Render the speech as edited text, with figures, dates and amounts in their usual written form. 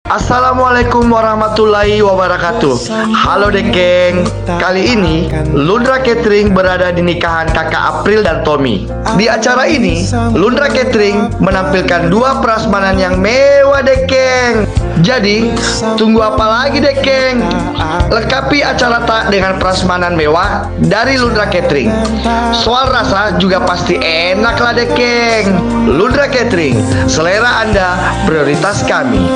Assalamualaikum warahmatullahi wabarakatuh. Halo Dekeng. Kali ini Lundra Catering berada di nikahan kakak April dan Tommy. Di acara ini Lundra Catering menampilkan dua prasmanan yang mewah Dekeng. Jadi tunggu apa lagi Dekeng? Lengkapi acara tak dengan prasmanan mewah dari Lundra Catering. Soal rasa juga pasti enak lah Dekeng. Lundra Catering, selera Anda prioritas kami.